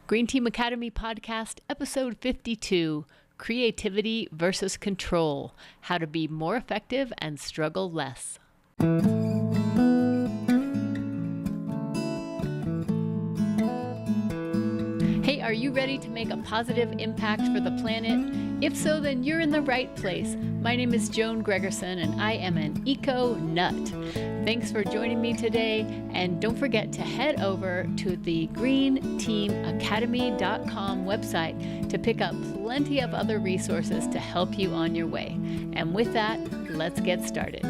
Green Team Academy Podcast, Episode 52, Creativity versus Control, How to Be More Effective and Struggle Less. Hey, are you ready to make a positive impact for the planet? If so, then you're in the right place. My name is Joan Gregerson, and I am an eco-nut. Thanks for joining me today, and don't forget to head over to the greenteamacademy.com website to pick up plenty of other resources to help you on your way. And with that, let's get started.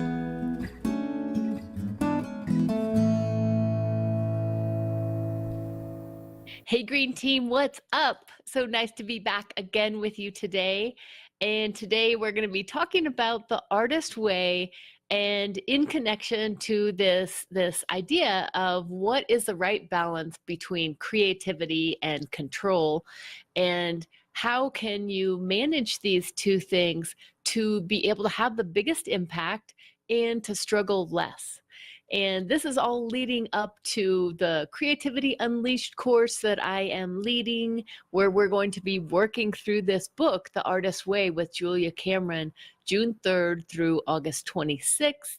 Hey, Green Team, what's up? So nice to be back again with you today. And today we're going to be talking about the artist way, and in connection to this idea of what is the right balance between creativity and control, and how can you manage these two things to be able to have the biggest impact and to struggle less. And this is all leading up to the Creativity Unleashed course that I am leading, where we're going to be working through this book, The Artist's Way, with Julia Cameron, June 3rd through August 26th.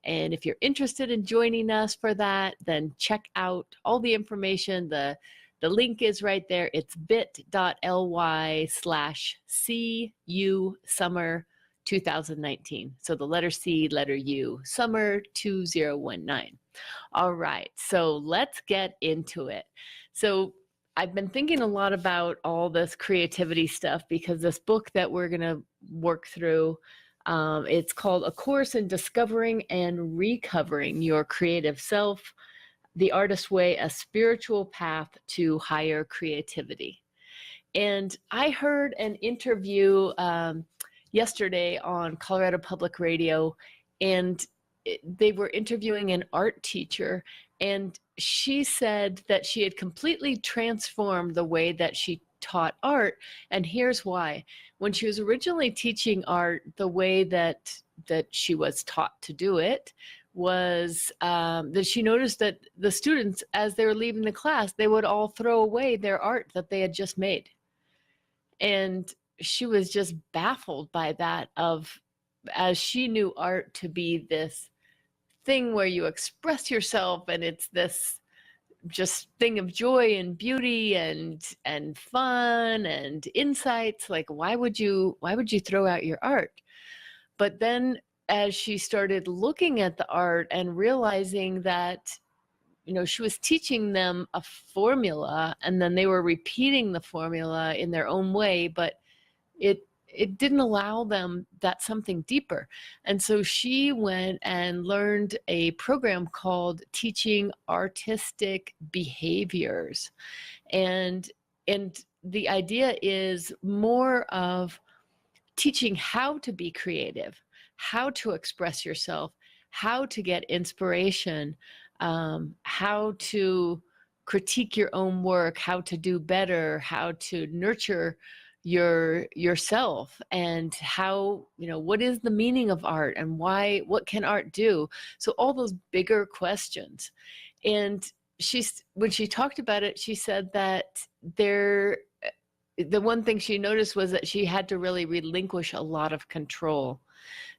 And if you're interested in joining us for that, then check out all the information. The link is right there. It's bit.ly/CU Summer 2019. So the letter C, letter U, summer 2019. All right, so let's get into it. So I've been thinking a lot about all this creativity stuff because this book that we're going to work through, it's called A Course in Discovering and Recovering Your Creative Self, The Artist's Way, A Spiritual Path to Higher Creativity. And I heard an interview yesterday on Colorado Public Radio, and they were interviewing an art teacher, and she said that she had completely transformed the way that she taught art. And here's why. When she was originally teaching art, the way that she was taught to do it was that she noticed that the students, as they were leaving the class, they would all throw away their art that they had just made. And she was just baffled by that, as she knew art to be this thing where you express yourself, and it's this just thing of joy and beauty and fun and insights. Like, why would you throw out your art? But then as she started looking at the art and realizing that, she was teaching them a formula, and then they were repeating the formula in their own way, but it didn't allow them that something deeper. And so she went and learned a program called Teaching Artistic Behaviors. And the idea is more of teaching how to be creative, how to express yourself, how to get inspiration, how to critique your own work, how to do better, how to nurture yourself, and how, what is the meaning of art, and what can art do? So all those bigger questions. And when she talked about it, she said that the one thing she noticed was that she had to really relinquish a lot of control.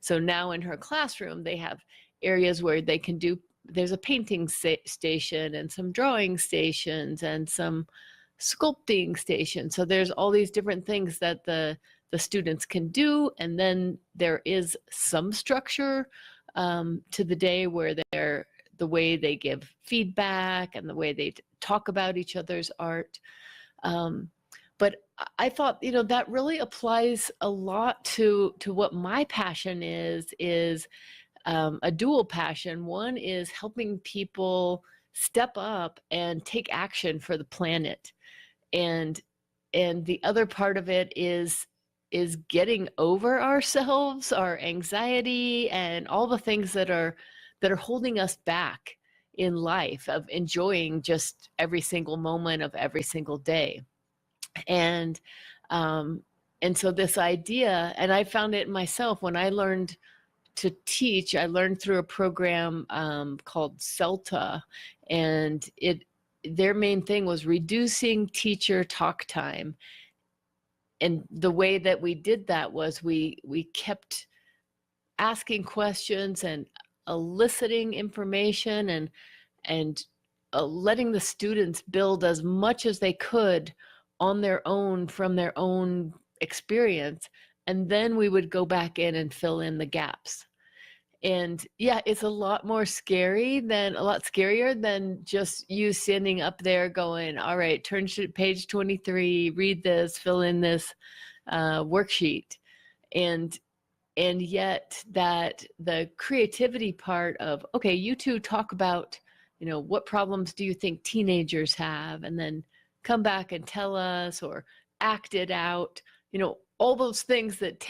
So now in her classroom, they have areas where they can there's a painting station and some drawing stations and some sculpting station. So there's all these different things that the students can do, and then there is some structure to the day where the way they give feedback and the way they talk about each other's art. But I thought, that really applies a lot to what my passion is a dual passion. One is helping people step up and take action for the planet. And the other part of it is getting over ourselves, our anxiety, and all the things that are holding us back in life, of enjoying just every single moment of every single day. And so this idea, and I found it myself when I learned to teach. I learned through a program called CELTA, and it their main thing was reducing teacher talk time. And the way that we did that was we kept asking questions and eliciting information and letting the students build as much as they could on their own from their own experience. And then we would go back in and fill in the gaps. And yeah, it's a lot scarier than just you standing up there going, all right, turn to page 23, read this, fill in this worksheet. And yet that the creativity part of, okay, you two talk about, what problems do you think teenagers have? And then come back and tell us, or act it out, all those things that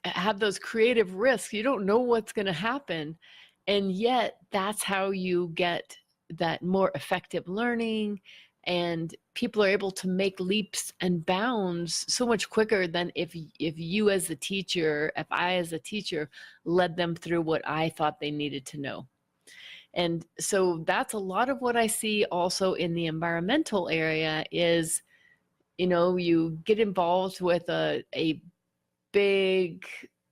have those creative risks. You don't know what's going to happen. And yet that's how you get that more effective learning, and people are able to make leaps and bounds so much quicker than if you as a teacher, if I as a teacher led them through what I thought they needed to know. And so that's a lot of what I see also in the environmental area is, you get involved with a big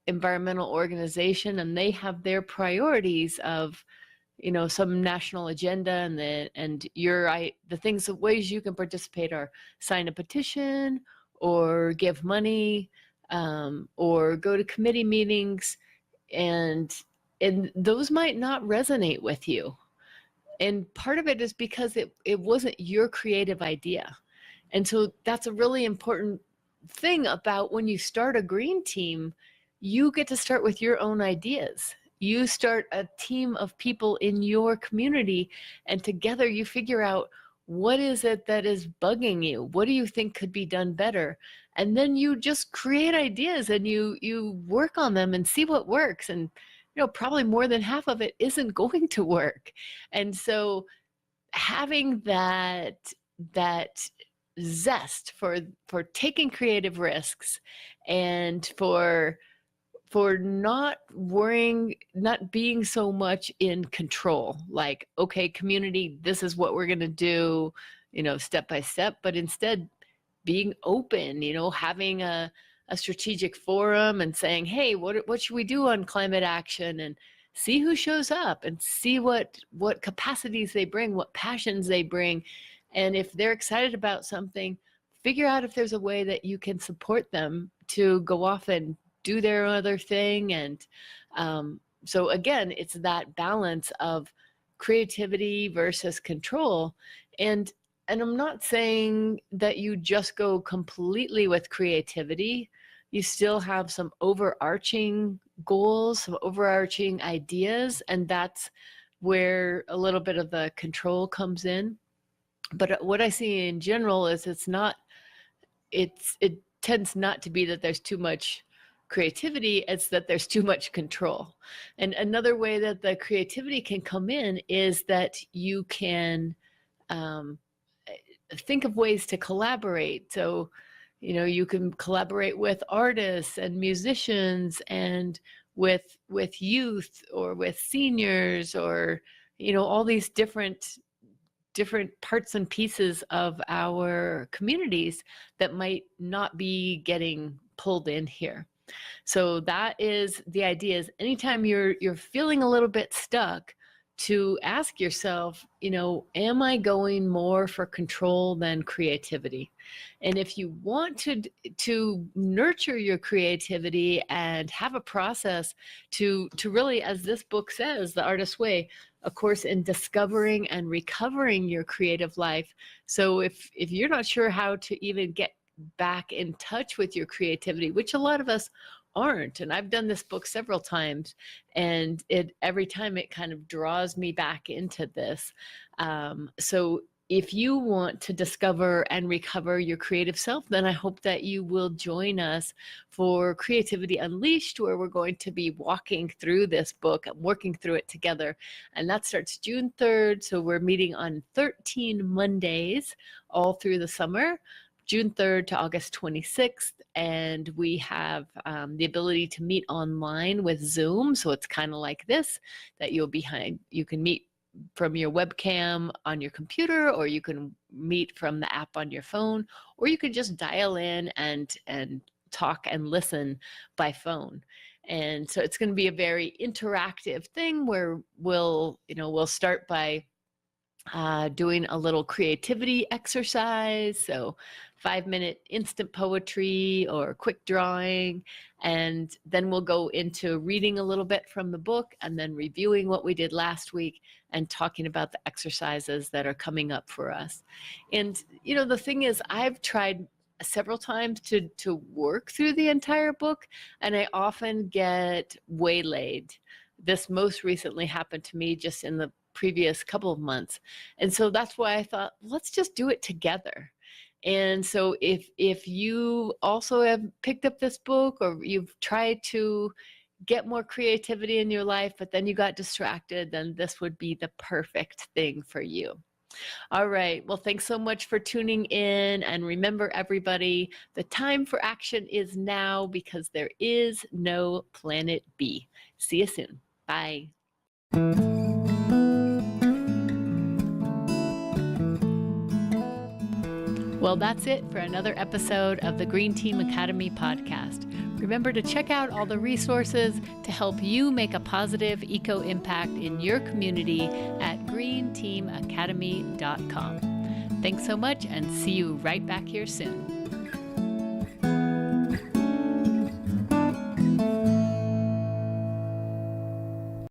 environmental organization, and they have their priorities of, some national agenda, and the ways you can participate are sign a petition, or give money, or go to committee meetings, and those might not resonate with you. And part of it is because it wasn't your creative idea. And so that's a really important thing about when you start a green team. You get to start with your own ideas. You start a team of people in your community, and together you figure out, what is it that is bugging you? What do you think could be done better? And then you just create ideas, and you work on them and see what works. And probably more than half of it isn't going to work. And so having that zest for taking creative risks, and for not worrying, not being so much in control, like, okay, community, this is what we're going to do, step by step, but instead being open, having a strategic forum and saying, hey, what should we do on climate action, and see who shows up, and see what capacities they bring, what passions they bring. And if they're excited about something, figure out if there's a way that you can support them to go off and do their other thing. And so again, it's that balance of creativity versus control. And I'm not saying that you just go completely with creativity. You still have some overarching goals, some overarching ideas, and that's where a little bit of the control comes in. But what I see in general is it tends not to be that there's too much creativity, it's that there's too much control. And another way that the creativity can come in is that you can think of ways to collaborate. So, you can collaborate with artists and musicians, and with youth, or with seniors, or, all these different parts and pieces of our communities that might not be getting pulled in here. So that is the idea, is anytime you're feeling a little bit stuck, to ask yourself, am I going more for control than creativity? And if you want to nurture your creativity and have a process to really, as this book says, The Artist's Way, a course in discovering and recovering your creative life. So if you're not sure how to even get back in touch with your creativity, which a lot of us aren't, and I've done this book several times, and every time it kind of draws me back into this. So if you want to discover and recover your creative self, then I hope that you will join us for Creativity Unleashed, where we're going to be walking through this book and working through it together. And that starts June 3rd. So we're meeting on 13 Mondays all through the summer, June 3rd to August 26th. And we have the ability to meet online with Zoom. So it's kind of like this, that you can meet from your webcam on your computer, or you can meet from the app on your phone, or you can just dial in and talk and listen by phone. And so it's going to be a very interactive thing where we'll start by doing a little creativity exercise. So 5-minute instant poetry or quick drawing. And then we'll go into reading a little bit from the book and then reviewing what we did last week and talking about the exercises that are coming up for us. And, the thing is, I've tried several times to work through the entire book, and I often get waylaid. This most recently happened to me just in the previous couple of months. And so that's why I thought, let's just do it together. And so if you also have picked up this book, or you've tried to get more creativity in your life, but then you got distracted, then this would be the perfect thing for you. All right. Well, thanks so much for tuning in. And remember, everybody, the time for action is now, because there is no planet B. See you soon. Bye. Well, that's it for another episode of the Green Team Academy podcast. Remember to check out all the resources to help you make a positive eco impact in your community at greenteamacademy.com. Thanks so much, and see you right back here soon.